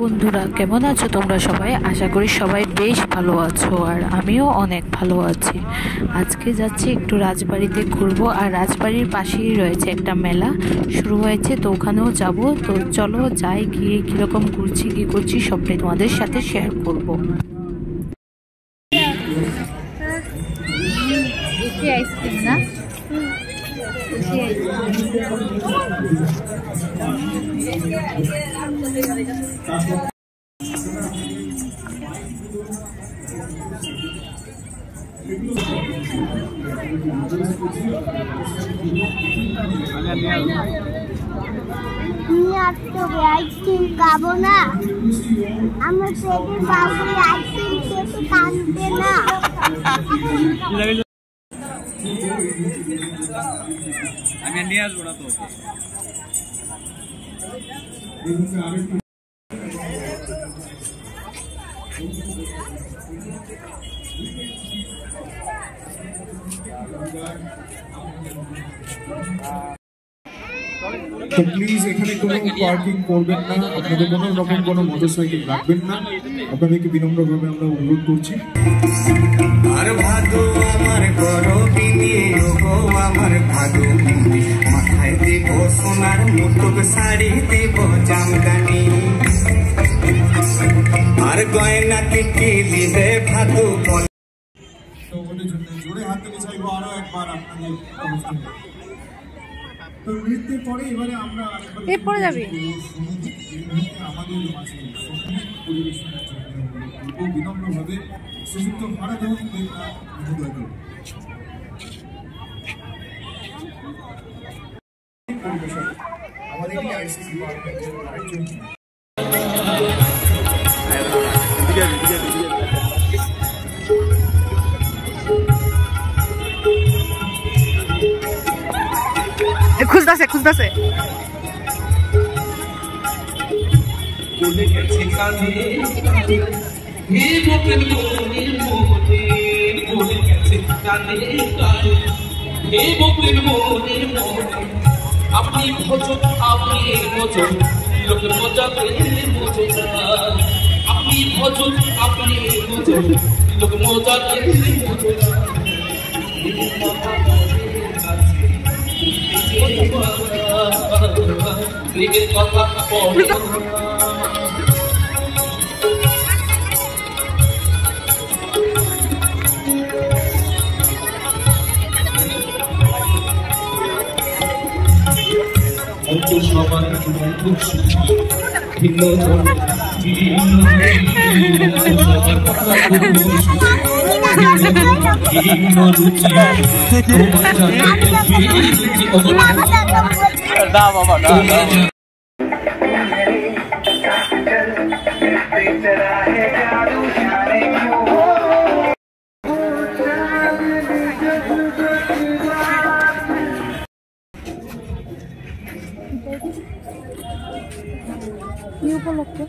বন্ধুরা, কেমন আছো তোমরা সবাই? আশা করি সবাই বেশ ভালো আছো, আর আমিও অনেক ভালো আছি। আজকে যাচ্ছি একটু রাজবাড়িতে ঘুরবো, আর রাজবাড়ির পাশেই রয়েছে একটা মেলা শুরু হয়েছে, তো ওখানেও যাব। তো চলো যাই, গিয়ে কীরকম ঘুরছি কী করছি সবটাই তোমাদের সাথে শেয়ার করবো। আইসক্রিম না আইসক্রিম খাবো না, আমার পেটের বাবুই আইসক্রিম খেতে কাঁদবে না। আমি নিয়ে আসবো না তো। তো প্লিজ এখানে কোনো পার্কিং করবেন না, আপনাদের কোনো রকম কোনো মোটরসাইকেল রাখবেন না, আপনাদেরকে বিনম্রভাবে আমরা অনুরোধ করছি। আর ভাদু আমার গরবিনী ওগো আমার ভাদু, মাথায় দেব সোনার মুটুক, শাড়ি দেব জামদানি, আর গয়না কি দিবে ভাদু। জোরে হাত থেকে চাইবো আরো একবার আপনাদের তো নৃত্যের পরে এবারে আমরা এরপরে যাবি আমাদের মাঝে পরিবেশনের জন্য বিনম্রভাবে শ্রীযুক্ত ভারতবর্ষ মহোদয়কে পরিবেশন আমাদের আইসিসি ডিপার্টমেন্টের আরেকজন খুঁজতেছে আপনি ভোজন আপনি ভোজন লোকের মজা আপনি ভোজন আপনি ভোজন লোক মজা প্রেমের কথা সবার খুব সুখী ভিন্ন কি উপলক্ষে